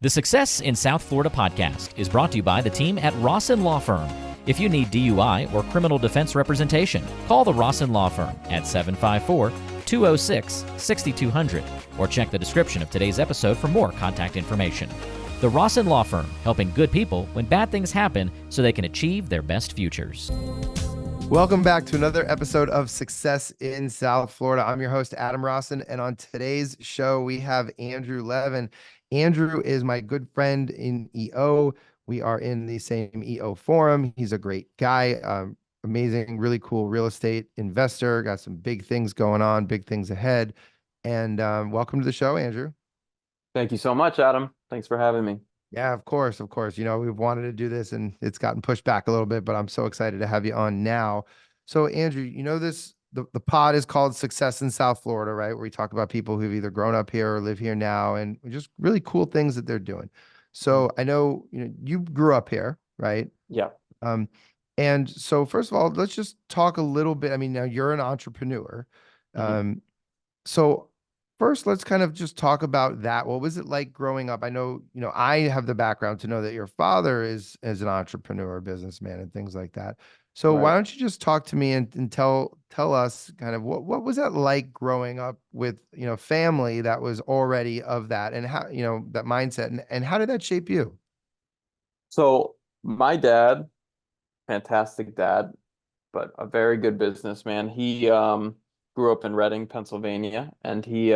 The Success in South Florida podcast is brought to you by the team at Rossen Law Firm. If you need DUI or criminal defense representation, call the Rossen Law Firm at 754-206-6200 or check the description of today's episode for more contact information. The Rossen Law Firm, helping good people when bad things happen so they can achieve their best futures. Welcome back to another episode of Success in South Florida. I'm your host, Adam Rossen, and on today's show, we have Andrew Levin. Andrew is my good friend in EO. We are in the same EO forum. He's a great guy, amazing, really cool real estate investor, got some big things going on, big things ahead. And welcome to the show, Andrew. Thank you so much, Adam. Thanks for having me. Yeah, of course, of course. You know, we've wanted to do this and it's gotten pushed back a little bit, but I'm so excited to have you on now. So Andrew, you know this, the pod is called Success in South Florida, right? Where we talk about people who've either grown up here or live here now and just really cool things that they're doing. So I know, you grew up here, right? Yeah. And so first of all, let's just talk a little bit. I mean, now you're an entrepreneur. So first, let's kind of just talk about that. What was it like growing up? I know, I have the background to know that your father is an entrepreneur, businessman, and things like that. So why don't you just talk to me and tell us kind of what was that like growing up with, family that was already of that and how, that mindset and how did that shape you? So my dad, fantastic dad, but a very good businessman. He grew up in Reading, Pennsylvania, and he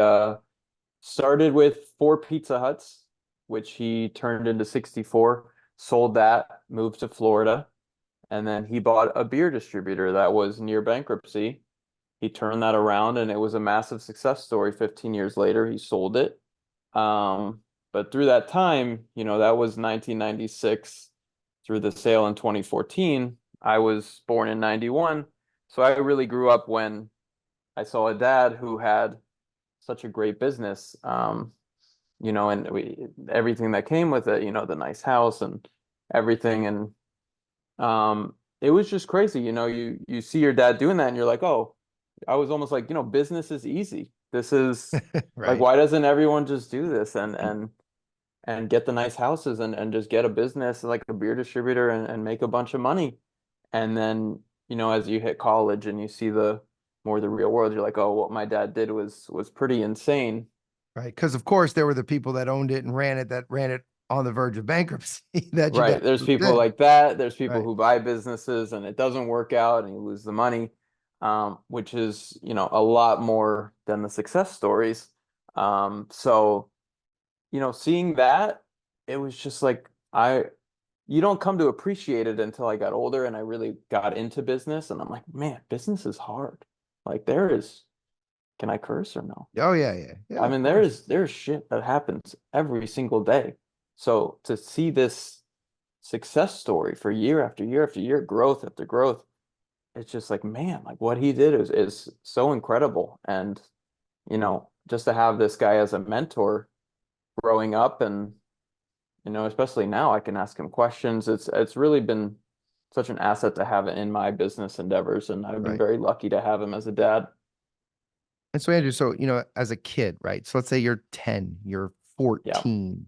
started with 4 Pizza Huts, which he turned into 64, sold that, moved to Florida, and then he bought a beer distributor that was near bankruptcy. He turned that around, and it was a massive success story. 15 years later, he sold it. But through that time, that was 1996. Through the sale in 2014, I was born in 91. So I really grew up when I saw a dad who had such a great business, and everything that came with it, the nice house and everything. And it was just crazy. You see your dad doing that and you're like, oh, I was almost like, business is easy. This is Right. like, why doesn't everyone just do this and get the nice houses and just get a business like a beer distributor and make a bunch of money? And then, as you hit college and you see the real world, you're like, oh, what my dad did was pretty insane. Right. Because of course there were the people that owned it and ran it on the verge of bankruptcy. Right. There's people like that. There's people Right. who buy businesses and it doesn't work out and you lose the money, which is, a lot more than the success stories. So, seeing that, it was just like, you don't come to appreciate it until I got older and I really got into business. And I'm like, man, business is hard. Like can I curse or no? Oh yeah. I mean, there's shit that happens every single day. So to see this success story for year after year after year, growth after growth, it's just like, man, like what he did is so incredible. And, just to have this guy as a mentor growing up and, especially now I can ask him questions. It's really been such an asset to have it in my business endeavors. And I've been very lucky to have him as a dad. And so Andrew, as a kid, right? So let's say you're 10, you're 14,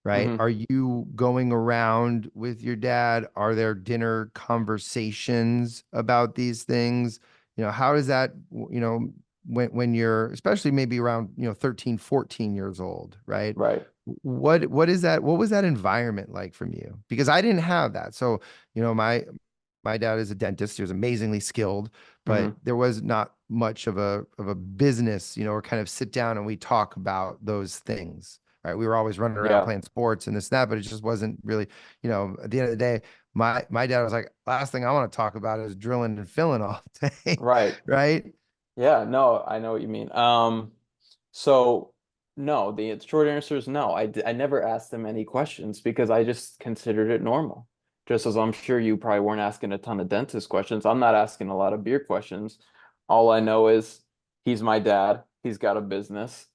right? Mhm. Are you going around with your dad? Are there dinner conversations about these things? How does that, when you're, especially maybe around, 13, 14 years old, right? Right. What is that? What was that environment like from you? Because I didn't have that. So, my dad is a dentist. He was amazingly skilled, but there was not much of a business, or kind of sit down and we talk about those things, right? We were always running around playing sports and this, and that, but it just wasn't really, at the end of the day, my dad was like, last thing I want to talk about is drilling and filling all day. Right. Right. Yeah, no, I know what you mean. So no, the short answer is no. I never asked them any questions because I just considered it normal. Just as I'm sure you probably weren't asking a ton of dentist questions. I'm not asking a lot of beer questions. All I know is he's my dad. He's got a business.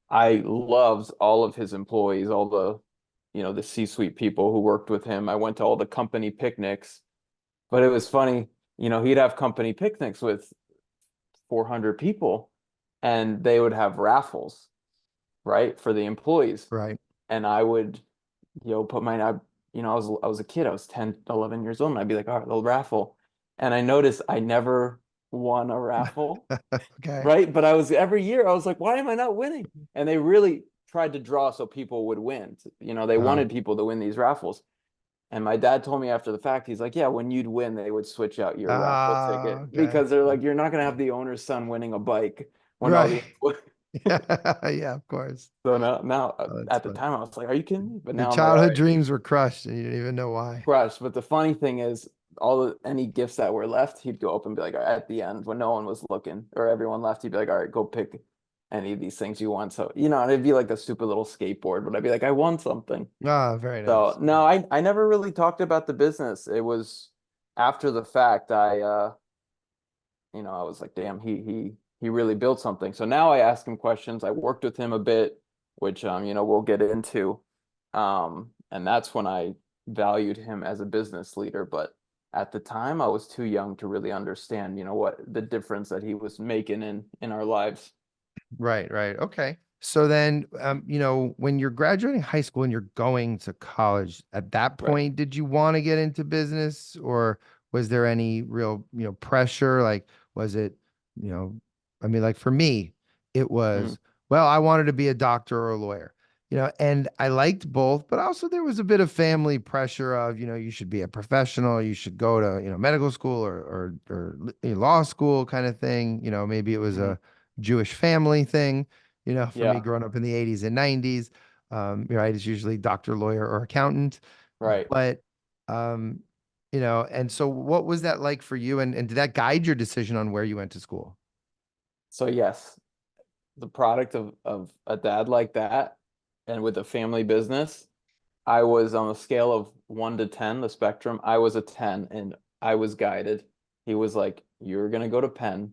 I loved all of his employees, all the C-suite people who worked with him. I went to all the company picnics, but it was funny, he'd have company picnics with 400 people and they would have raffles, right, for the employees. Right. And I would yo, put mine, I was a kid, I was 10, 11 years old, and I'd be like, all right, little raffle. And I noticed I never won a raffle, Okay. right? But I was every year, I was like, why am I not winning? And they really tried to draw so people would win. They Uh, wanted people to win these raffles. And my dad told me after the fact, he's like, yeah, when you'd win, they would switch out your raffle ticket okay. because they're like, you're not gonna have the owner's son winning a bike when all the Right. Yeah, of course. so now Oh, that's at the funny. time I was like, are you kidding me? But Your now I'm like, all childhood right, dreams were crushed and you didn't even know why. crushed. But the funny thing is, any gifts that were left, he'd go up and be like, at the end when no one was looking or everyone left, he'd be like, all right, go pick any of these things you want. So and it'd be like a stupid little skateboard, but I'd be like, I won something. Ah, very So nice. no, I never really talked about the business. It was after the fact I was like, damn, he really built something. So now I ask him questions. I worked with him a bit, which we'll get into. And that's when I valued him as a business leader. But at the time I was too young to really understand, what the difference that he was making in our lives. Right, right. Okay. So then, when you're graduating high school and you're going to college, at that Right. point, did you want to get into business or was there any real, pressure? Like, was it, you know, I mean, like for me, it Mhm. was, well, I wanted to be a doctor or a lawyer, and I liked both, but also there was a bit of family pressure of, you should be a professional, you should go to, medical school or law school kind of thing. Maybe it was Mhm. a Jewish family thing, for me Yeah, growing up in the 80s and 90s. Right, it's usually doctor, lawyer, or accountant. right. But um, and so what was that like for you? And did that guide your decision on where you went to school? So yes, the product of a dad like that and with a family business, I was on a scale of 1 to 10, the spectrum. I was a 10 and I was guided. He was like, you're gonna go to Penn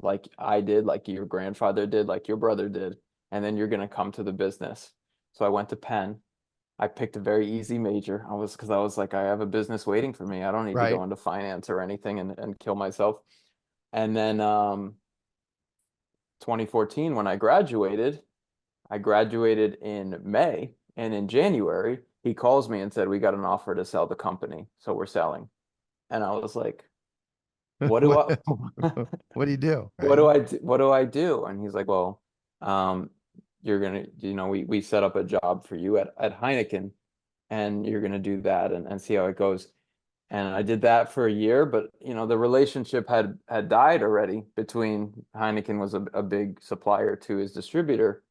like I did, like your grandfather did, like your brother did, and then you're gonna come to the business. So I went to Penn. I picked a very easy major. Because I was like, I have a business waiting for me. I don't need to Right. go into finance or anything and kill myself. And then 2014, when I graduated in May, and in January, he calls me and said, we got an offer to sell the company, so we're selling. And I was like, what do What I what do you do? what Right. do I do? What do I do? And he's like, well, um, you're gonna, we set up a job for you at Heineken, and you're gonna do that and see how it goes. And I did that for a year, but the relationship had died already between Heineken was a big supplier to his distributor.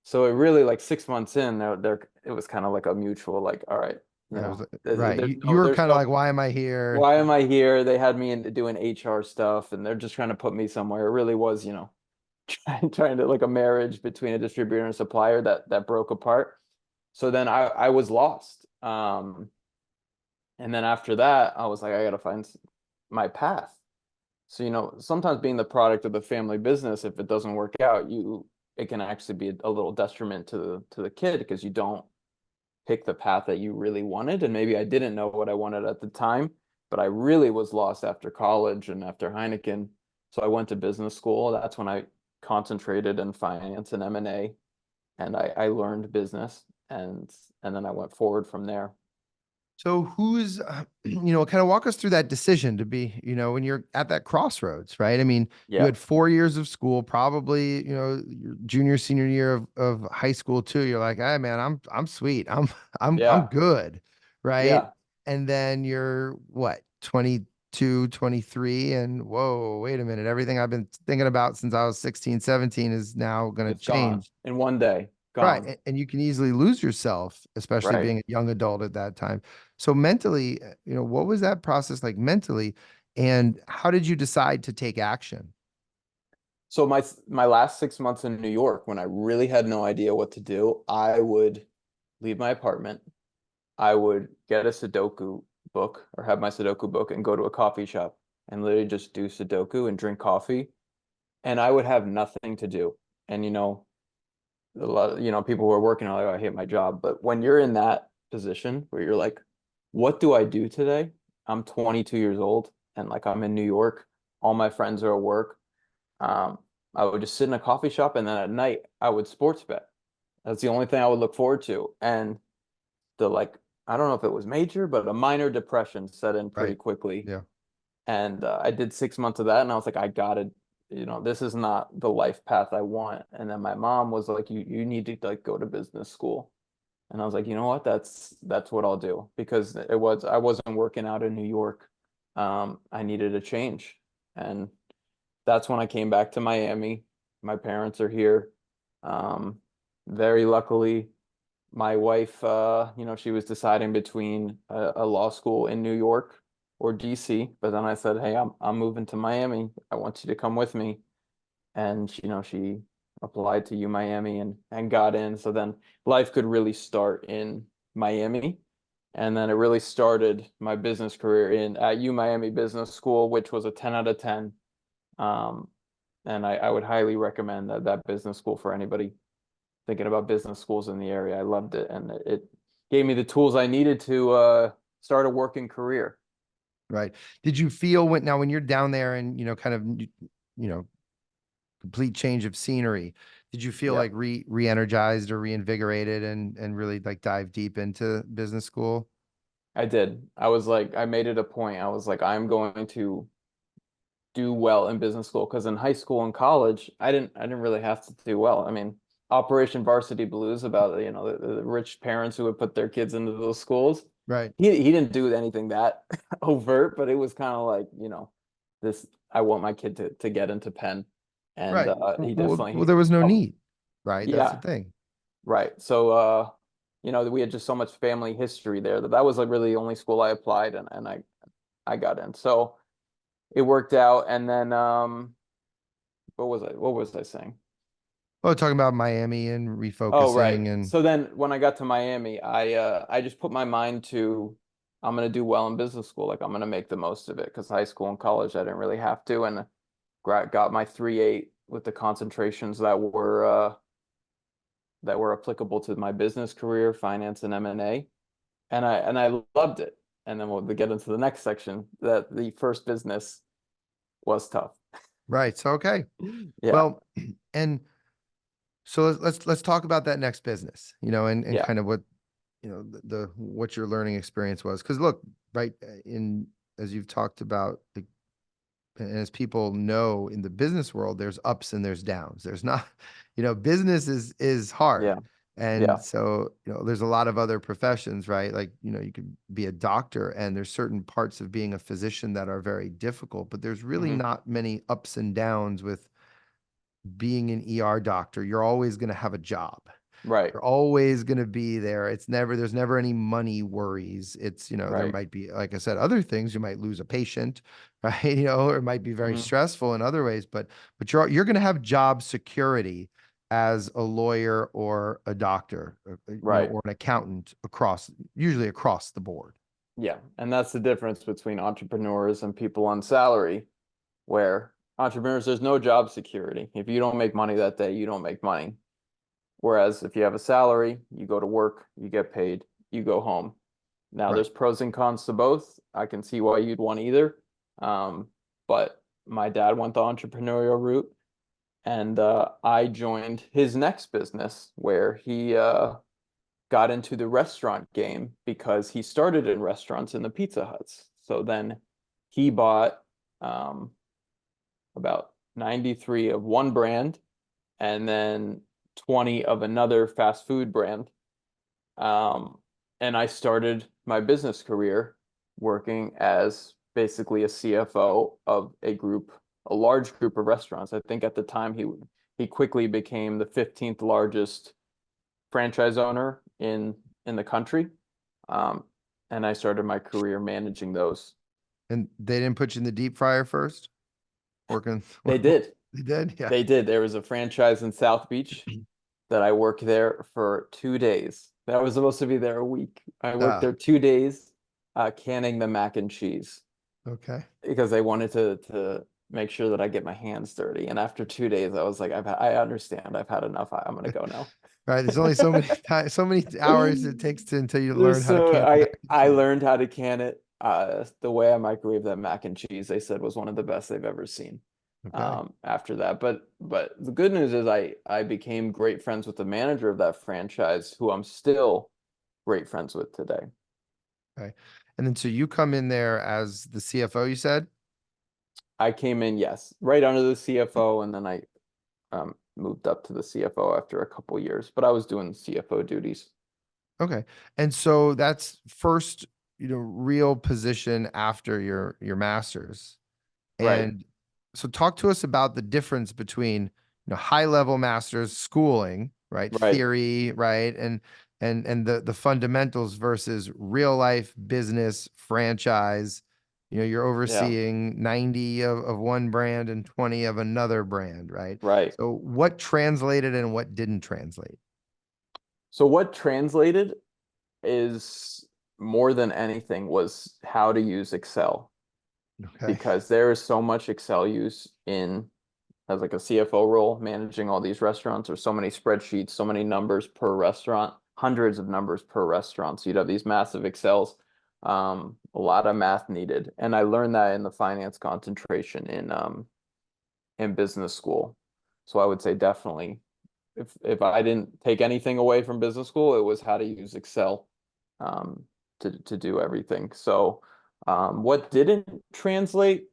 So it really like 6 months in there it was kind of like a mutual like, all right, I was right. there's You were there's kind of no like, why am I here? why am I here? They had me in doing HR stuff and they're just trying to put me somewhere. It really was, trying to like a marriage between a distributor and a supplier that broke apart. So then I was lost. And then after that, I was like, I gotta find my path. So, sometimes being the product of the family business, if it doesn't work out, it can actually be a little detriment to the kid because you don't pick the path that you really wanted. And maybe I didn't know what I wanted at the time, but I really was lost after college and after Heineken. So I went to business school. That's when I concentrated in finance and M&A, and I learned business and then I went forward from there. So who's, kind of walk us through that decision to be, when you're at that crossroads, right? I mean, you Yeah. had 4 years of school, probably, your junior, senior year of high school too. You're like, hey man, I'm sweet. I'm Yeah. good. Right. Yeah. And then you're what, 22, 23, and whoa, wait a minute. Everything I've been thinking about since I was 16, 17 is now going to It's gone change. in one day. Right. Gone. And you can easily lose yourself, especially Right. being a young adult at that time. So mentally, what was that process like mentally? And how did you decide to take action? So my last 6 months in New York, when I really had no idea what to do, I would leave my apartment. I would get a Sudoku book or have my Sudoku book and go to a coffee shop and literally just do Sudoku and drink coffee. And I would have nothing to do. And a lot of, people who are working are like, oh, I hate my job. But when you're in that position where you're like, what do I do today? I'm 22 years old and like I'm in New York. All my friends are at work. Um, I would just sit in a coffee shop and then at night I would sports bet. That's the only thing I would look forward to. And like, I don't know if it was major, but a minor depression set in pretty Right. quickly. Yeah. And I did 6 months of that, and I was like, I gotta, this is not the life path I want. And then my mom was like, you need to like go to business school. And I was like, you know what? That's what I'll do, because I wasn't working out in New York. I needed a change. And that's when I came back to Miami. My parents are here. Um, very luckily, my wife, she was deciding between a law school in New York or DC. But then I said, hey, I'm moving to Miami. I want you to come with me. And she applied to U Miami and got in. So then life could really start in Miami. And then it really started my business career at U Miami Business School, which was a 10 out of 10. Um, and I would highly recommend that business school for anybody thinking about business schools in the area. I loved it, and it gave me the tools I needed to start a working career. Right. Did you feel when you're down there and, kind of, complete change of scenery, did you feel Yeah, like re-energized or reinvigorated and really like dive deep into business school? I did. I made it a point. I was like, I'm going to do well in business school, because in high school and college, I didn't really have to do well. I mean, Operation Varsity Blues, about the rich parents who would put their kids into those schools. Right. He didn't do anything that overt, but it was kind of like, this, I want my kid to get into Penn. And Right. he Well, definitely there was no helped. need, right? That's the Yeah, thing. right. So we had just so much family history there that was like really the only school I applied, and I got in. So it worked out. And then what was I saying? Oh, talking about Miami and Oh, right. refocusing and So then when I got to Miami, I just put my mind to, I'm gonna do well in business school. Like, I'm gonna make the most of it, because high school and college I didn't really have to, and got my 3.8 with the concentrations that were applicable to my business career, finance and M&A, and I loved it. And then we'll get into the next section, that the first business was tough. right. So, okay. Yeah, Well, and so let's talk about that next business, and yeah, kind of what, the what your learning experience was. Because look, right, in as you've talked about, and as people know in the business world, there's ups and there's downs. There's not, business is hard. yeah, And yeah. so, there's a lot of other professions, right? Like, you could be a doctor and there's certain parts of being a physician that are very difficult, but there's really Hmm. not many ups and downs with being an ER doctor. You're always going to have a job. Right, You're always going to be there. There's never any money worries. There right. might be, like I said, other things. You might lose a patient, right? Or it might be very Hmm. stressful in other ways, but you're going to have job security as a lawyer or a doctor, Right. or an accountant usually across the board. Yeah. And that's the difference between entrepreneurs and people on salary, where entrepreneurs, there's no job security. If you don't make money that day, you don't make money. Whereas if you have a salary, you go to work, you get paid, you go home. Now, Right. there's pros and cons to both. I can see why you'd want either. But my dad went the entrepreneurial route, and I joined his next business, where he got into the restaurant game, because he started in restaurants in the Pizza Huts. So then he bought um, about 93 of one brand, and then 20 of another fast food brand. Um, and I started my business career working as basically a CFO of a large group of restaurants. I think at the time he quickly became the 15th largest franchise owner in the country. Um, and I started my career managing those. And they didn't put you in the deep fryer first working. They did. They did. Yeah. They did. There was a franchise in South Beach that I worked there for 2 days. That was supposed to be there a week. I worked Ah, there 2 days, canning the mac and cheese, okay. because they wanted to make sure that I get my hands dirty. And after 2 days, I was like, I understand. I've had enough. I'm gonna go now. Right. There's only so many times, so many hours it takes until you learn how to So can mac and I cheese. learned how to can it. The way I microwave that mac and cheese, they said, was one of the best they've ever seen. Okay. After that, but the good news is I became great friends with the manager of that franchise, who I'm still great friends with today. Okay. And then so you come in there as the CFO, you said? I came in, yes, right under the CFO, and then I moved up to the CFO after a couple years, but I was doing CFO duties. Okay. And so that's first, real position after your master's. Right, And so talk to us about the difference between, high level master's schooling, right? right, Theory, right? And the fundamentals versus real life business franchise. You're yeah, overseeing 90 of one brand and 20 of another brand, right? right. So what translated and what didn't translate? So what translated is more than anything was how to use Excel, Okay. because there is so much Excel use in as like a CFO role, managing all these restaurants. There's so many spreadsheets, so many numbers per restaurant, hundreds of numbers per restaurant. So you'd have these massive Excels, a lot of math needed. And I learned that in the finance concentration in business school. So I would say definitely, if I didn't take anything away from business school, it was how to use Excel um, to do everything. So what didn't translate,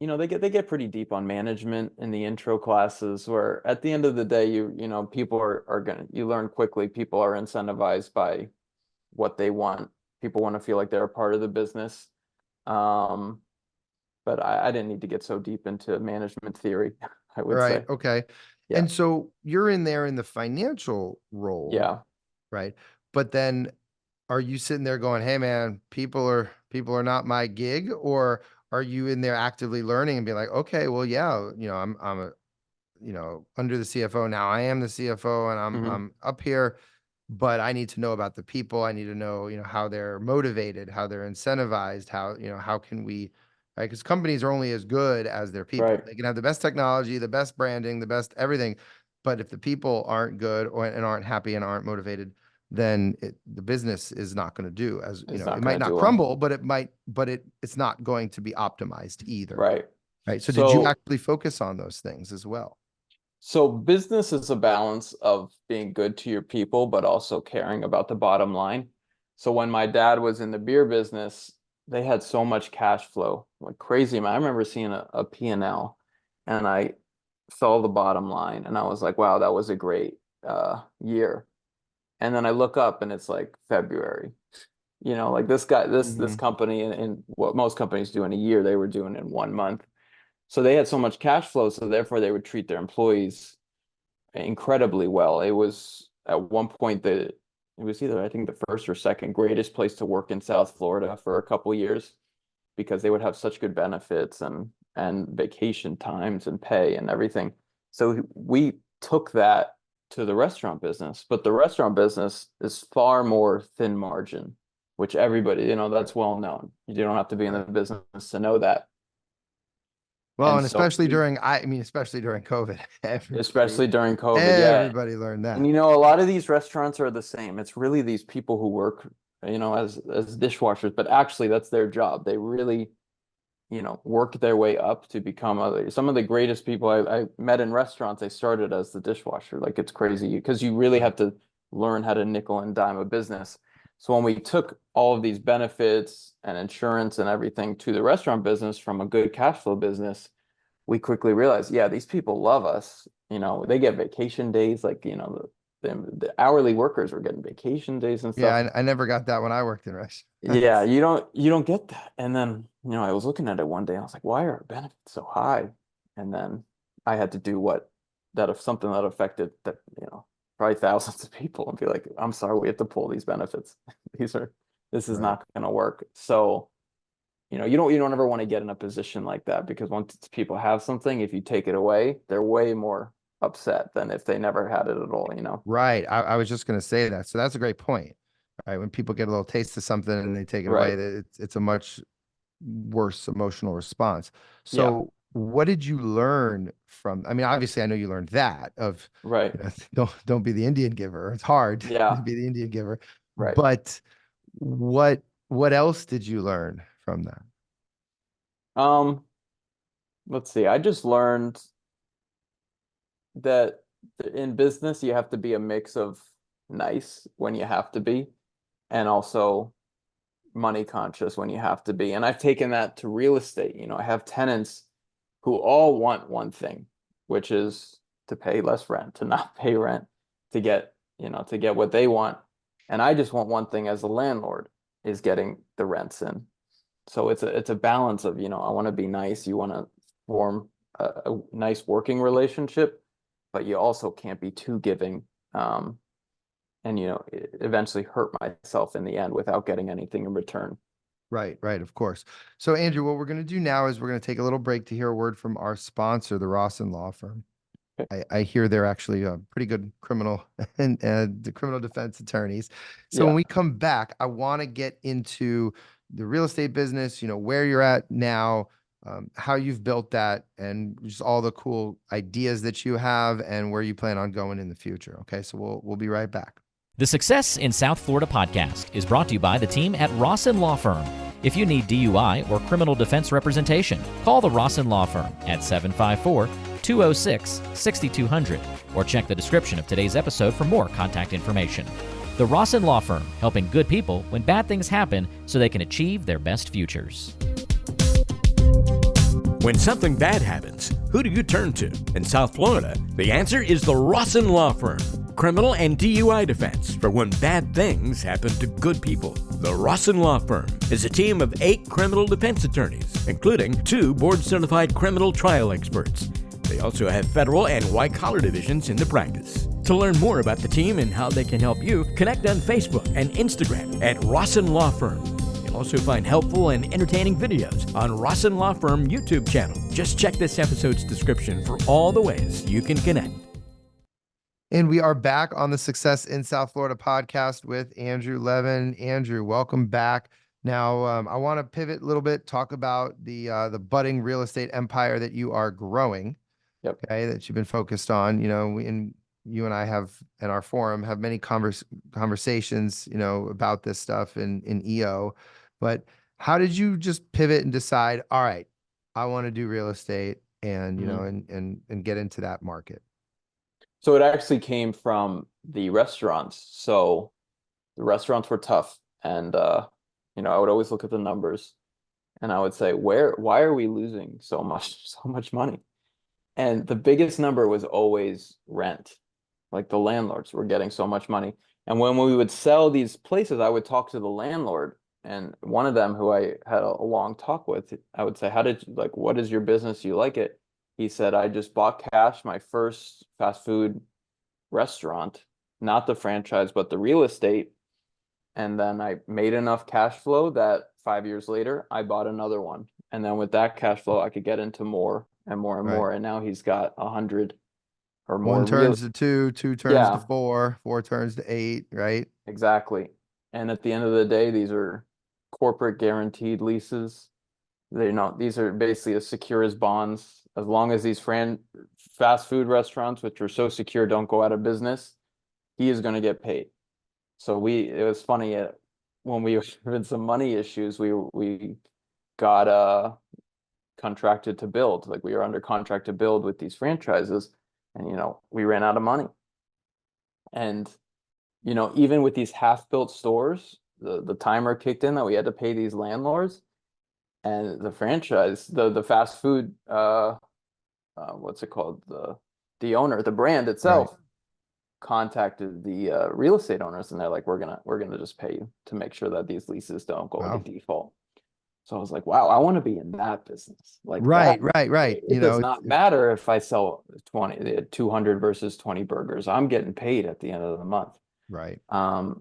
they get pretty deep on management in the intro classes, where at the end of the day, people are gonna, you learn quickly, people are incentivized by what they want. People want to feel like they're a part of the business. Um, but I didn't need to get so deep into management theory, I would Right. say. Okay. Yeah. And so you're in there in the financial role, Yeah. right? But then are you sitting there going, "Hey man, people are not my gig," or are you in there actively learning and be like, "Okay, well, yeah, I'm a, under the CFO now. I am the CFO and hmm I'm up here, but I need to know about the people. I need to know, how they're motivated, how they're incentivized, how can we, right? Because companies are only as good as their people. Right. They can have the best technology, the best branding, the best everything, but if the people aren't good and aren't happy and aren't motivated, then the business is not going to do as, It's it not might going to not do well. crumble, but it's not going to be optimized either. Right. Right. So did you So actually focus on those things as well? So business is a balance of being good to your people, but also caring about the bottom line. So when my dad was in the beer business, they had so much cash flow, like crazy. I remember seeing a P&L, and I saw the bottom line, and I was like, wow, that was a great year. And then I look up and it's like February. Like this guy, this Mhm. company, and what most companies do in a year, they were doing in 1 month. So they had so much cash flow, so therefore they would treat their employees incredibly well. It was at one point it was either, I think, the first or second greatest place to work in South Florida for a couple years, because they would have such good benefits and vacation times and pay and everything. So we took that to the restaurant business, but the restaurant business is far more thin margin, which everybody, Right. that's well known. You don't have to be in the Right. business to know that. Well, And and so especially during, especially during COVID, especially during COVID, yeah. everybody learned And that. a lot of these restaurants are the same. It's really these people who work, as dishwashers, but actually that's their job. They really, work their way up to become some of the greatest people I met in restaurants. They started as the dishwasher. Like, it's crazy because you really Right. have to learn how to nickel and dime a business. So when we took all of these benefits and insurance and everything to the restaurant business from a good cash flow business, we quickly realized, yeah, these people love us. They get vacation days, like, the hourly workers were getting vacation days and Yeah, stuff. I never got that when I worked in Yeah, restaurants. you don't get that. And then, I was looking at it one day, I was like, why are our benefits so high? And then I had to do that if something that affected that, probably thousands of people, and be like, I'm sorry, we have to pull these benefits. This is Right. not going to work. So, you don't ever want to get in a position like that, because once people have something, if you take it away, they're way more upset than if they never had it at all. Right. I was just going to say that. So that's a great point. Right. When people get a little taste of something and they take it away, Right. it's a much worse emotional response. Yeah. So what did you learn from, obviously I know you learned that of, Right. don't be the Indian giver. It's hard to Yeah. be the Indian giver, Right. but what else did you learn from that? Um, let's see. I just learned that in business you have to be a mix of nice when you have to be, and also money conscious when you have to be. And I've taken that to real estate. I have tenants who all want one thing, which is to pay less rent, to not pay rent, to get what they want. And I just want one thing as a landlord, is getting the rents in. So it's a balance of, I want to be nice. You want to form a nice working relationship, but you also can't be too giving. And eventually hurt myself in the end without getting anything in return. Right, of course. So Andrew, what we're going to do now is we're going to take a little break to hear a word from our sponsor, the Rossen Law Firm. Okay. I hear they're actually a pretty good criminal and the criminal defense attorneys. So Yeah. when we come back, I want to get into the real estate business, where you're at now, how you've built that, and just all the cool ideas that you have and where you plan on going in the future. Okay, so we'll be right back. The Success in South Florida podcast is brought to you by the team at Rossen Law Firm. If you need DUI or criminal defense representation, call the Rossen Law Firm at 754-206-6200 or check the description of today's episode for more contact information. The Rossen Law Firm, helping good people when bad things happen so they can achieve their best futures. When something bad happens, who do you turn to? In South Florida, the answer is the Rossen Law Firm. Criminal and DUI defense for when bad things happen to good people. The Rossen Law Firm is a team of 8 criminal defense attorneys, including 2 board-certified criminal trial experts. They also have federal and white-collar divisions in the practice. To learn more about the team and how they can help you, connect on Facebook and Instagram at Rossen Law Firm. You'll also find helpful and entertaining videos on Rossen Law Firm YouTube channel. Just check this episode's description for all the ways you can connect. And we are back on the Success in South Florida podcast with Andrew Levin. Andrew, welcome back. Now, I want to pivot a little bit, talk about the budding real estate empire that you are growing. Yep. Okay, that you've been focused on. You and I have in our forum have many conversations, about this stuff in EO. But how did you just pivot and decide, all right, I want to do real estate and and get into that market? So it actually came from the restaurants. So the restaurants were tough. And, I would always look at the numbers and I would say, why are we losing so much money? And the biggest number was always rent. Like the landlords were getting so much money. And when we would sell these places, I would talk to the landlord, and one of them who I had a long talk with, I would say, what is your business? You like it? He said, I just bought cash my first fast food restaurant, not the franchise, but the real estate. And then I made enough cash flow that 5 years later, I bought another one. And then with that cash flow, I could get into more and more and more. And now he's got 100 or more. 1 turns to 2, 2 turns Yeah. to 4, 4 turns to 8, right? Exactly. And at the end of the day, these are corporate guaranteed leases. These are basically as secure as bonds. As long as these fast food restaurants, which are so secure, don't go out of business, he is going to get paid. So it was funny, when we were having some money issues, we got contracted to build. Like, we were under contract to build with these franchises, and we ran out of money. And even with these half-built stores, the timer kicked in that we had to pay these landlords, and the franchise, the fast food, what's it called? The owner, the brand itself, contacted the real estate owners, and they're like, we're gonna just pay you to make sure that these leases don't go into default. So I was like, wow, I want to be in that business. Like, right. It does not matter if I sell 200 versus 20 burgers. I'm getting paid at the end of the month. Right. So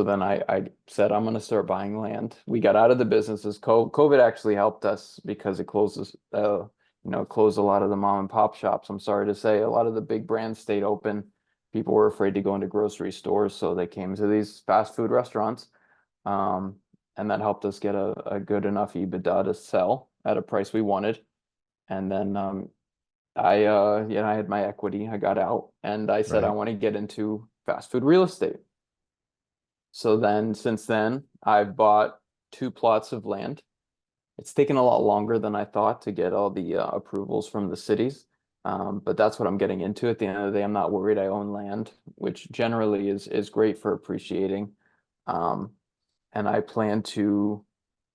then I said, I'm going to start buying land. We got out of the businesses. COVID actually helped us because it closed a lot of the mom and pop shops. I'm sorry to say, a lot of the big brands stayed open. People were afraid to go into grocery stores, so they came to these fast food restaurants. And that helped us get a good enough EBITDA to sell at a price we wanted. And then I had my equity. I got out, and I said, I want to get into fast food real estate. So then, since then, I've bought 2 plots of land. It's taken a lot longer than I thought to get all the approvals from the cities. But that's what I'm getting into. At the end of the day, I'm not worried. I own land, which generally is great for appreciating. Um, and I plan to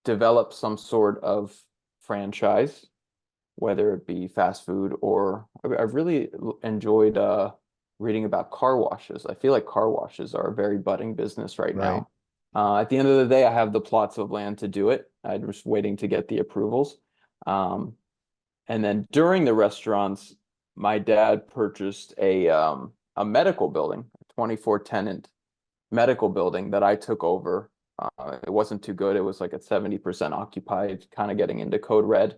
develop some sort of franchise, whether it be fast food or I've really enjoyed reading about car washes. I feel like car washes are a very budding business right Right. now. At the end of the day, I have the plots of land to do it. I'm just waiting to get the approvals. Um, and then during the restaurants, my dad purchased a medical building, a 24 tenant medical building that I took over. It wasn't too good. It was like at 70% occupied, kind of getting into code red.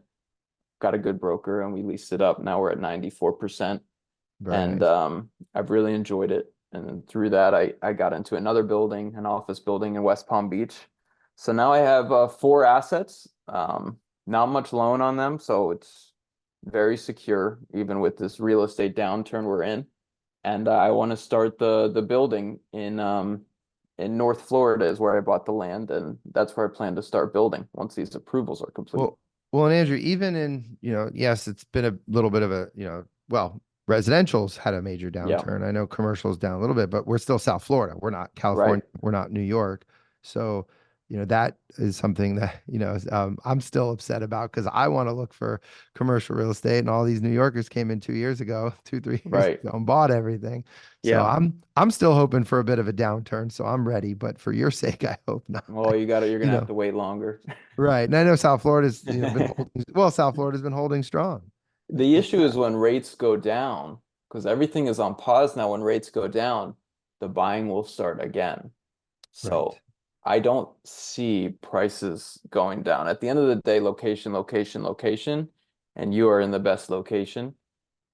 Got a good broker and we leased it up. Now we're at 94%. Very And nice. I've really enjoyed it. And then through that, I got into another building, an office building in West Palm Beach. So now I have 4 assets, not much loan on them. So it's very secure, even with this real estate downturn we're in. And I want to start the building in North Florida is where I bought the land, and that's where I plan to start building once these approvals are complete. Well, and Andrew, even in, yes, it's been a little bit of a, well, residential's had a major Yeah, downturn. I know commercial's down a little bit, but we're still South Florida. We're not right. California. We're not New York. So, that is something that, I'm still upset about because I want to look for commercial real estate and all these New Yorkers came in 2 years ago, 2, 3 years Right. ago and bought everything. So Yeah. I'm still hoping for a bit of a downturn. So I'm ready, but for your sake, I hope not. Well, you're You gonna have know, to wait longer. Right. And I know South Florida's, been holding, well, South Florida's been holding strong. The issue is when rates go down, because everything is on pause now. When rates go down, the buying will start again. Right. So I don't see prices going down. At the end of the day, location, location, location, and you are in the best location.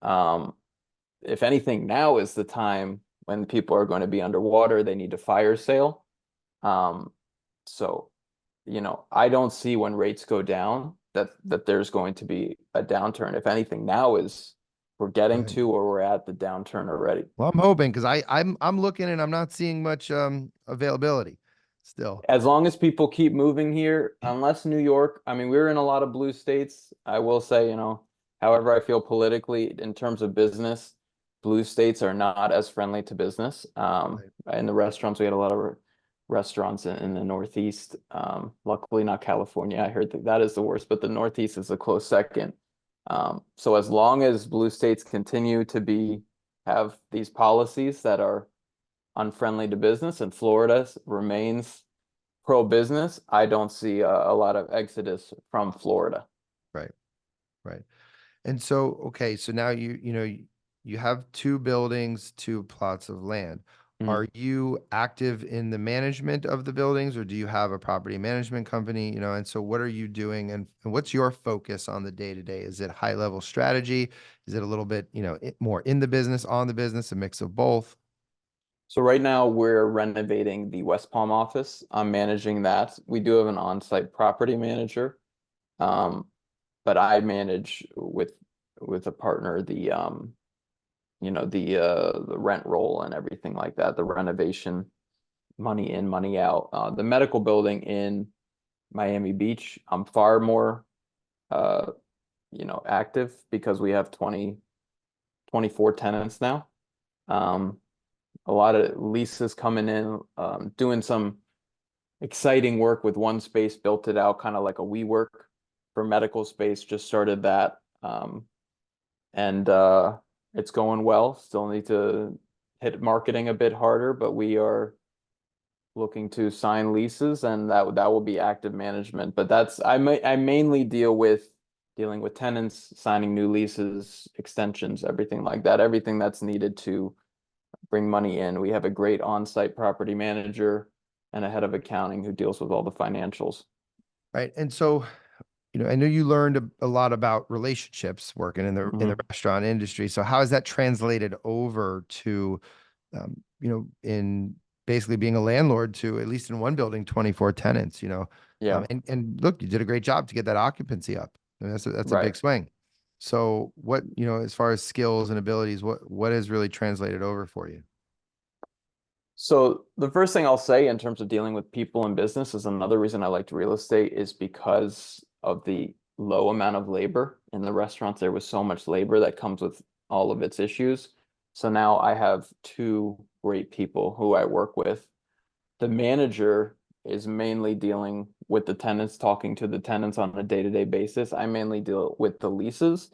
Um, if anything, now is the time when people are going to be underwater. They need a fire sale. Um, so, I don't see when rates go down that there's going to be a downturn. If anything, now is we're getting Right. to or we're at the downturn already. Well, I'm hoping because I'm looking and I'm not seeing much availability still. As long as people keep moving here, unless New York, I mean, we're in a lot of blue states. I will say, however I feel politically in terms of business, blue states are not as friendly to business. Right. In the restaurants, we had a lot of restaurants in the Northeast. Luckily, not California. I heard that is the worst, but the Northeast is a close second. So as long as blue states continue to have these policies that are unfriendly to business and Florida remains pro-business, I don't see a lot of exodus from Florida. Right. Right. And so, okay, so now you have 2 buildings, 2 plots of land. Mhm. Are you active in the management of the buildings or do you have a property management company, and so what are you doing and what's your focus on the day to day? Is it high level strategy? Is it a little bit, more in the business, on the business, a mix of both? So right now we're renovating the West Palm office. I'm managing that. We do have an on-site property manager. But I manage with a partner the rent roll and everything like that, the renovation, money in, money out. The medical building in Miami Beach, I'm far more active because we have 24 tenants now. A lot of leases coming in, doing some exciting work with one space, built it out kind of like a WeWork for medical space, just started that. And it's going well. Still need to hit marketing a bit harder, but we are looking to sign leases and that will be active management. But I mainly dealing with tenants, signing new leases, extensions, everything like that, everything that's needed to bring money in. We have a great on-site property manager and a head of accounting who deals with all the financials. Right. And so, I know you learned a lot about relationships working in the Mhm. restaurant industry. So how has that translated over to, in basically being a landlord to at least in one building, 24 tenants. Yeah, And look, you did a great job to get that occupancy up. I mean, that's a right. big swing. So what, as far as skills and abilities, what has really translated over for you? So the first thing I'll say in terms of dealing with people in business is another reason I liked real estate is because of the low amount of labor in the restaurants. There was so much labor that comes with all of its issues. So now I have two great people who I work with. The manager is mainly dealing with the tenants, talking to the tenants on a day-to-day basis. I mainly deal with the leases,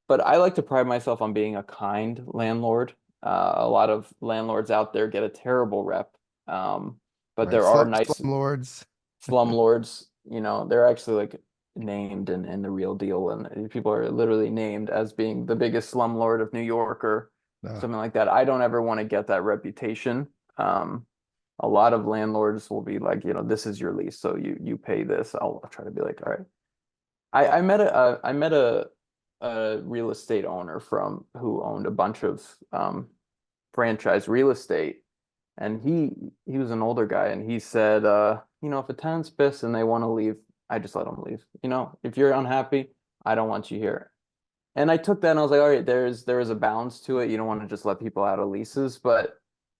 but I like to pride myself on being a kind landlord. A lot of landlords out there get a terrible rep, but Right. there are nice Slumlords. slumlords. They're actually like named in the real deal, and people are literally named as being the biggest slumlord of New York or Uh, something like that. I don't ever want to get that reputation. A lot of landlords will be like, this is your lease, so you pay this. I'll try to be like, all right. I met a real estate owner who owned a bunch of franchise real estate, and he was an older guy, and he said, if a tenant's pissed and they want to leave, I just let them leave. If you're unhappy, I don't want you here. And I took that and I was like, all right, there is a balance to it. You don't want to just let people out of leases, but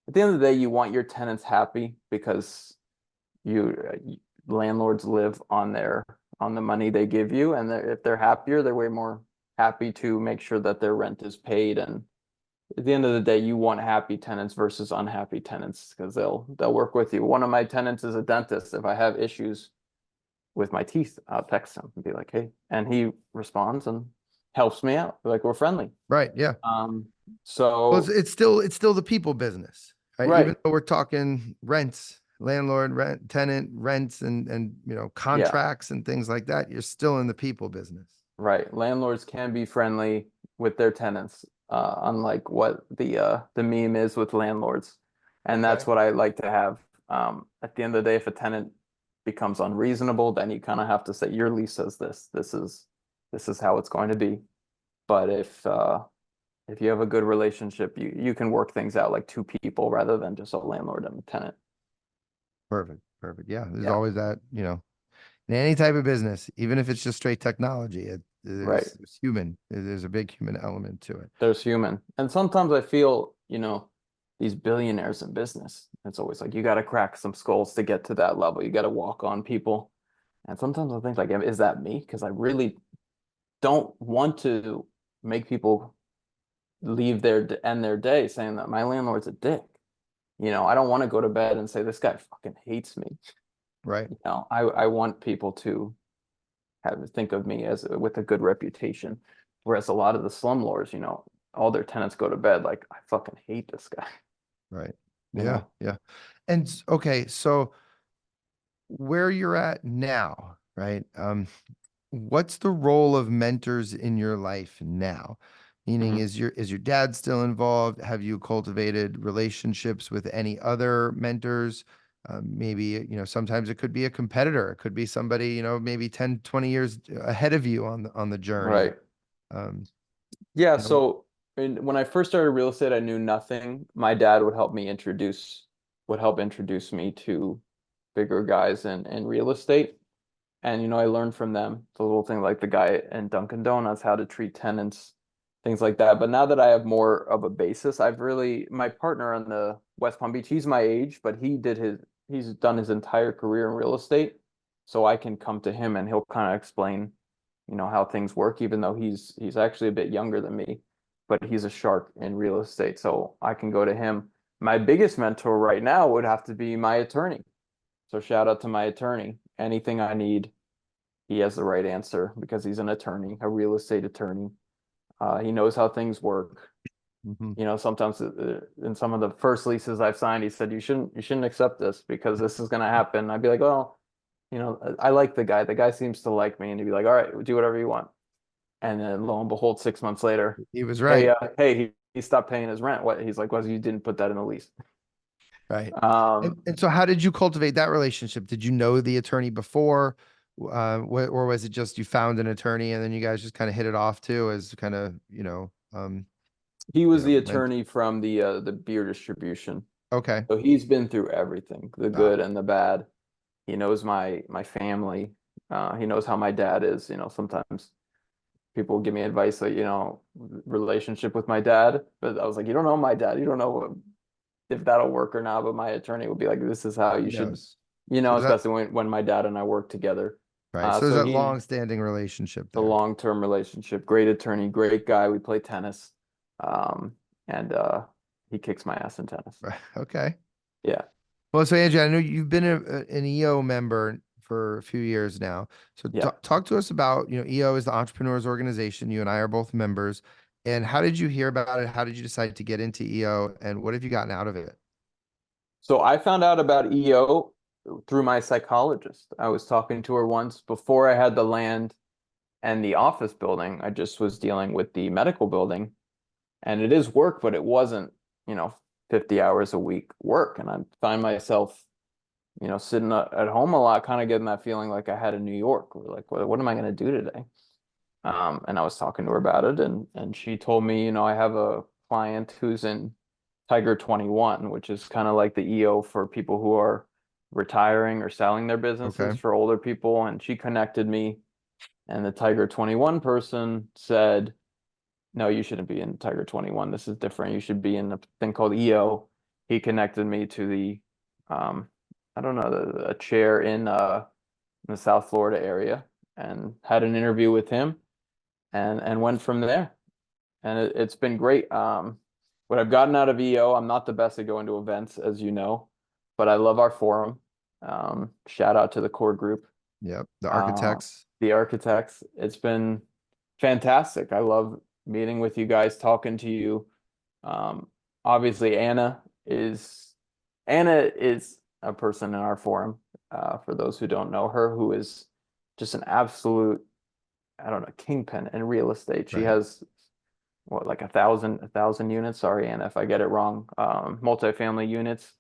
at the end of the day, you want your tenants happy because landlords live on the money they give you, and if they're happier, they're way more happy to make sure that their rent is paid. And at the end of the day, you want happy tenants versus unhappy tenants because they'll work with you. One of my tenants is a dentist. If I have issues with my teeth, I'll text him and be like, hey, and he responds and helps me out. Like, we're friendly. right. Yeah. Well, It's still the people business, right? right. Even though we're talking rents, landlord, rent, tenant, rents, and contracts and things like that, you're still in the people business. Right. Landlords can be friendly with their tenants, unlike what the meme is with landlords. And that's what I like to have. At the end of the day, if a tenant becomes unreasonable, then you kind of have to say your lease says this. This is how it's going to be. But if you have a good relationship, you can work things out like two people rather than just a landlord and a tenant. Perfect. Yeah. There's always that, in any type of business, even if it's just straight technology, there's human. There's a big human element to it. There's human. And sometimes I feel, these billionaires in business, it's always like, you got to crack some skulls to get to that level. You got to walk on people. And sometimes I think like, is that me? Because I really don't want to make people end their day saying that my landlord's a dick. I don't want to go to bed and say this guy fucking hates me. Right. I want people to think of me with a good reputation. Whereas a lot of the slumlords, all their tenants go to bed like, I fucking hate this guy. Right. You Yeah. know? Yeah. And okay, so where you're at now, right? What's the role of mentors in your life now? Meaning, is your dad still involved? Have you cultivated relationships with any other mentors? Maybe, sometimes it could be a competitor. It could be somebody, maybe 10, 20 years ahead of you on the journey. Right. Um, Yeah. you know, So when I first started real estate, I knew nothing. My dad would help introduce me to bigger guys in real estate. And, I learned from them the little thing like the guy in Dunkin' Donuts, how to treat tenants, things like that. But now that I have more of a basis, my partner on the West Palm Beach, he's my age, but he's done his entire career in real estate. So I can come to him and he'll kind of explain, how things work, even though he's actually a bit younger than me, but he's a shark in real estate. So I can go to him. My biggest mentor right now would have to be my attorney. So shout out to my attorney. Anything I need, he has the right answer because he's an attorney, a real estate attorney. He knows how things work. Sometimes in some of the first leases I've signed, he said, you shouldn't accept this because this is going to happen. I'd be like, well, I like the guy. The guy seems to like me. And he'd be like, all right, do whatever you want. And then lo and behold, 6 months later, he was right. Hey, he stopped paying his rent. What? He's like, well, you didn't put that in the lease. Right. And so how did you cultivate that relationship? Did you know the attorney before? Or was it just you found an attorney and then you guys just kind of hit it off too as kind of, he was the attorney from the beer distribution. Okay. So he's been through everything, the good and the bad. He knows my family. He knows how my dad is. Sometimes people give me advice like, relationship with my dad. But I was like, you don't know my dad. You don't know if that'll work or not. But my attorney would be like, this is how you should, especially when my dad and I work together. Right. So there's So that he, long-standing relationship the there. long-term relationship, great attorney, great guy. We play tennis. And he kicks my ass in tennis. Right. Okay. Yeah. Well, so Andrew, I know you've been an EO member for a few years now. So Yeah. talk to us about, EO is the Entrepreneurs Organization. You and I are both members. And how did you hear about it? How did you decide to get into EO? And what have you gotten out of it? So I found out about EO through my psychologist. I was talking to her once before I had the land and the office building. I just was dealing with the medical building, and it is work, but it wasn't, 50 hours a week work. And I find myself, sitting at home a lot, kind of getting that feeling like I had in New York. We're like, what am I going to do today? And I was talking to her about it, and she told me, I have a client who's in Tiger 21, which is kind of like the EO for people who are retiring or selling their businesses Okay. for older people. And she connected me, and the Tiger 21 person said, no, you shouldn't be in Tiger 21. This is different. You should be in a thing called EO. He connected me to the, I don't know, a chair in the South Florida area, and had an interview with him, and went from there. And it's been great. What I've gotten out of EO, I'm not the best at going to events, as you know, but I love our forum. Shout out to the core group, Yep. The architects. the architects. It's been fantastic. I love meeting with you guys, talking to you. Obviously, Anna is a person in our forum. For those who don't know her, who is just an absolute, I don't know, kingpin in real estate. She Right. has what, like a thousand units. Sorry, Anna, if I get it wrong. Multifamily units.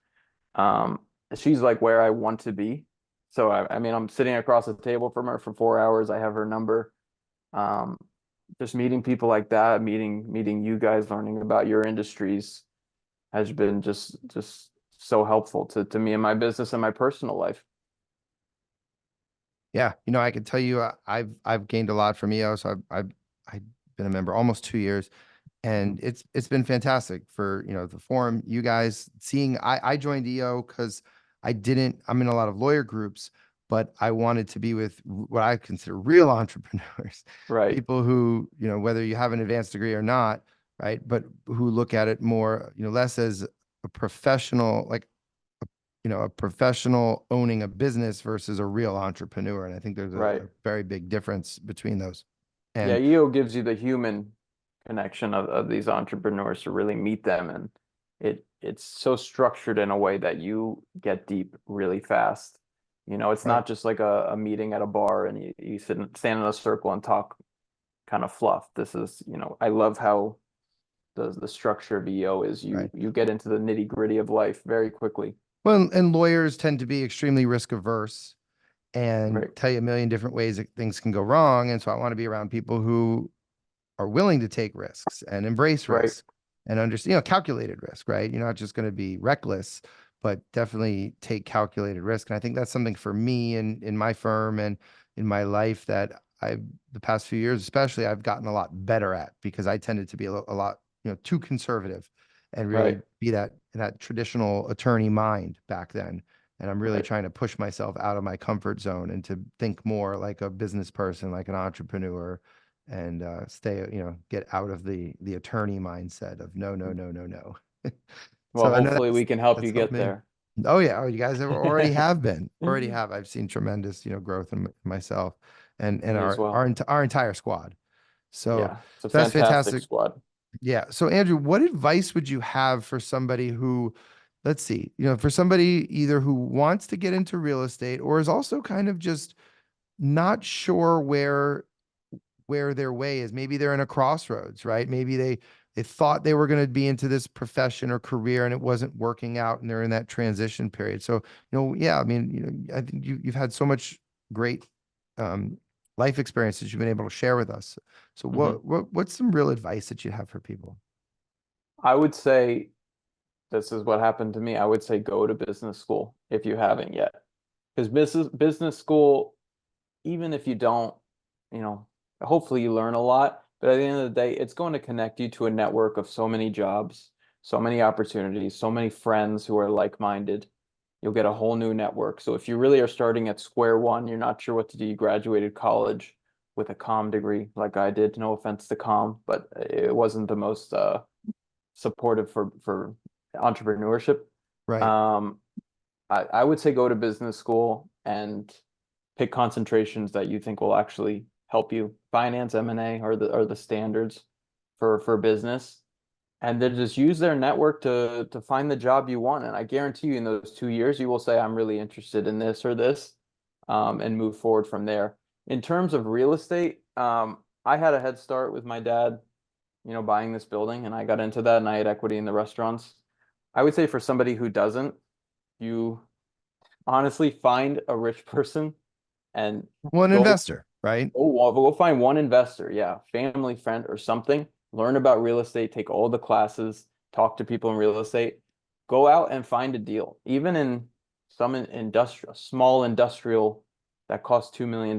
She's like where I want to be. So I mean, I'm sitting across the table from her for 4 hours. I have her number. Just meeting people like that, meeting you guys, learning about your industries has been just so helpful to me in my business and my personal life. Yeah. I can tell you, I've gained a lot from EO. So I've been a member almost 2 years. And it's been fantastic for, the forum, you guys seeing. I joined EO because I'm in a lot of lawyer groups, but I wanted to be with what I consider real entrepreneurs, Right. people who, whether you have an advanced degree or not, right, but who look at it more, less as a professional, like, a professional owning a business versus a real entrepreneur. And I think there's Right. a very big difference between those. Yeah, And EO gives you the human connection of these entrepreneurs to really meet them, and it's so structured in a way that you get deep really fast. It's right. not just like a meeting at a bar and you stand in a circle and talk kind of fluff. This is, I love how the structure of EO is. Right. You get into the nitty-gritty of life very quickly. Well, and lawyers tend to be extremely risk averse and Right. tell you a million different ways that things can go wrong. And so I want to be around people who are willing to take risks and embrace Right. risk and understand, calculated risk, right? You're not just going to be reckless, but definitely take calculated risk. And I think that's something for me in my firm and in my life that the past few years, especially, I've gotten a lot better at, because I tended to be a lot, too conservative and really Right. be that traditional attorney mind back then. And I'm really Right. trying to push myself out of my comfort zone and to think more like a business person, like an entrepreneur, and get out of the attorney mindset of no, no, no, no, no. Well, So I know hopefully we can help you that's helped get me. there. Oh yeah. Oh, you guys already have. I've seen tremendous, growth in myself and Me as well. our entire squad. So, Yeah, it's a so that's fantastic fantastic. squad. Yeah. So Andrew, what advice would you have for somebody who, let's see, for somebody either who wants to get into real estate or is also kind of just not sure where their way is? Maybe they're in a crossroads, right? Maybe they thought they were going to be into this profession or career and it wasn't working out and they're in that transition period. So, yeah, I mean, I think you've had so much great life experiences you've been able to share with us. So what's some real advice that you have for people? I would say this is what happened to me. I would say go to business school if you haven't yet. Because business school, even if you don't, hopefully you learn a lot, but at the end of the day, it's going to connect you to a network of so many jobs, so many opportunities, so many friends who are like-minded. you'll get a whole new network. So if you really are starting at square one, you're not sure what to do, you graduated college with a comm degree like I did, no offense to comm, but it wasn't the most supportive for entrepreneurship. Right. I would say go to business school and pick concentrations that you think will actually help you. Finance, M&A are the standards for business. And then just use their network to find the job you want. And I guarantee you in those 2 years, you will say, I'm really interested in this or this, and move forward from there. In terms of real estate, I had a head start with my dad, buying this building, and I got into that and I had equity in the restaurants. I would say for somebody who doesn't, you honestly find a rich person and One go investor, right? go find one investor, yeah, family, friend, or something. Learn about real estate, take all the classes, talk to people in real estate, go out and find a deal. Even in some small industrial that costs $2 million,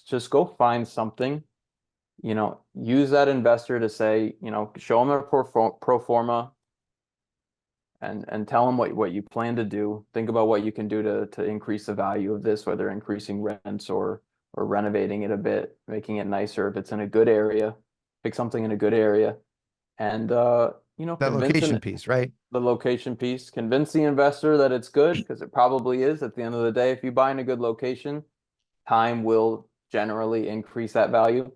just go find something, use that investor to say, show them a pro forma and tell them what you plan to do. Think about what you can do to increase the value of this, whether increasing rents or renovating it a bit, making it nicer. If it's in a good area, pick something in a good area, and That convince location piece, right? the location piece. Convince the investor that it's good, because it probably is. At the end of the day, if you buy in a good location, time will generally increase that value.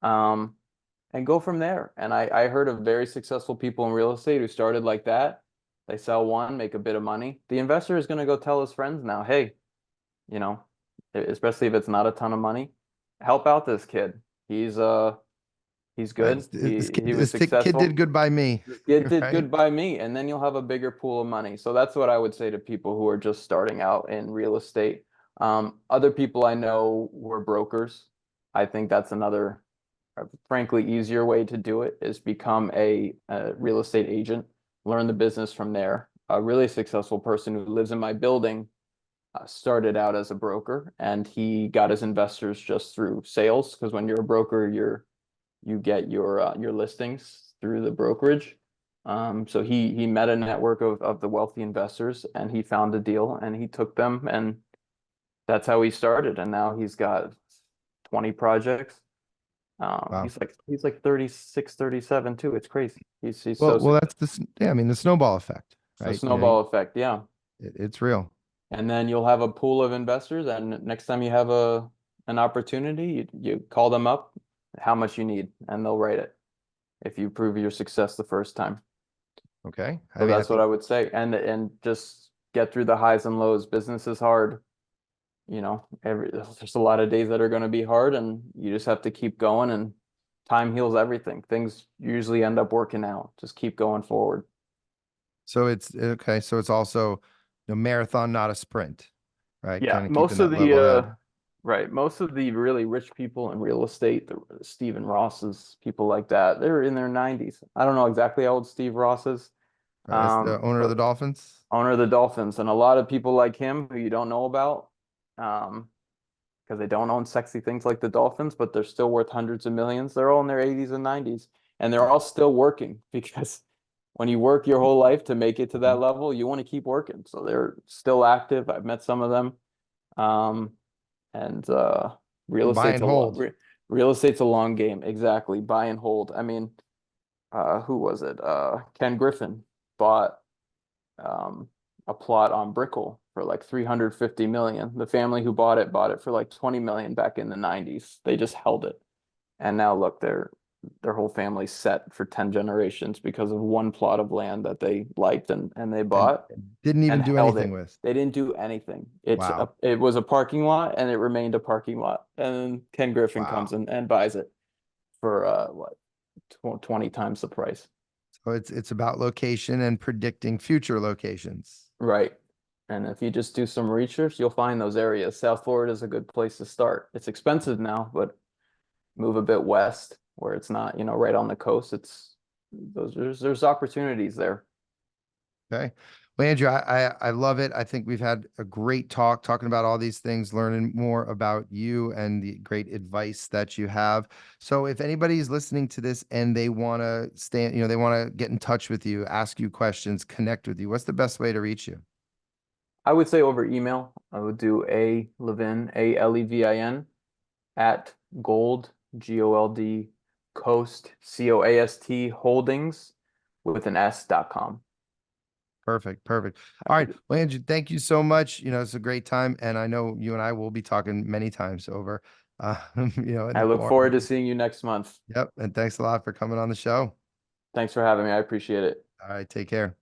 And go from there. And I heard of very successful people in real estate who started like that. They sell one, make a bit of money. The investor is going to go tell his friends now, hey, especially if it's not a ton of money, help out this kid. He's good. This He was kid successful. did good by me. This kid did Right? good by me. And then you'll have a bigger pool of money. So that's what I would say to people who are just starting out in real estate. Other people I know were brokers. I think that's another, frankly, easier way to do it, is become a real estate agent, learn the business from there. A really successful person who lives in my building started out as a broker, and he got his investors just through sales, because when you're a broker, you get your listings through the brokerage. So he met a network of the wealthy investors, and he found a deal and he took them, and that's how he started. And now he's got 20 projects. Wow. He's like 36, 37 too. It's crazy. He's Well, that's I mean, the snowball effect, the right? snowball effect, yeah. It's real. And then you'll have a pool of investors, and next time you have an opportunity, you call them up, how much you need, and they'll write it if you prove your success the first time. Okay. So that's what I would say. And just get through the highs and lows. Business is hard. There's a lot of days that are going to be hard, and you just have to keep going, and time heals everything. Things usually end up working out. Just keep going forward. So it's okay. So it's also a marathon, not a sprint, right? Yeah, Kind of keeping that level head. right. Most of the really rich people in real estate, the Stephen Rosses, people like that, they're in their 90s. I don't know exactly how old Steve Ross is. That's the owner of the But Dolphins. owner of the Dolphins, and a lot of people like him who you don't know about, because they don't own sexy things like the Dolphins, but they're still worth hundreds of millions. They're all in their 80s and 90s, and they're all still working, because when you work your whole life to make it to that level, you want to keep working. So they're still active. I've met some of them. And real Buy estate's and hold. real estate's a long game. Exactly. Buy and hold. I mean, who was it? Ken Griffin bought a plot on Brickell for like 350 million. The family who bought it for like 20 million back in the 90s. They just held it. And now look, their whole family's set for 10 generations because of one plot of land that they liked and they bought. Didn't even and do held anything it. with. They didn't do anything. Wow. It was a parking lot, and it remained a parking lot. And then Ken Griffin Wow. comes and buys it for what, 20 times the price. So it's about location and predicting future locations. Right. And if you just do some research, you'll find those areas. South Florida is a good place to start. It's expensive now, but move a bit west where it's not, right on the coast. There's opportunities there. Okay. Well, Andrew, I love it. I think we've had a great talk talking about all these things, learning more about you and the great advice that you have. So if anybody's listening to this and they want to they want to get in touch with you, ask you questions, connect with you, what's the best way to reach you? I would say over email. I would do A Levin, ALEVIN at Gold, GOLD, Coast, COAST Holdings with an S.com. Perfect. Perfect. All right. Well, Andrew, thank you so much. You know, it's a great time. And I know you and I will be talking many times over, you know, in I the look forum. forward to seeing you next month. Yep. And thanks a lot for coming on the show. Thanks for having me. I appreciate it. All right. Take care.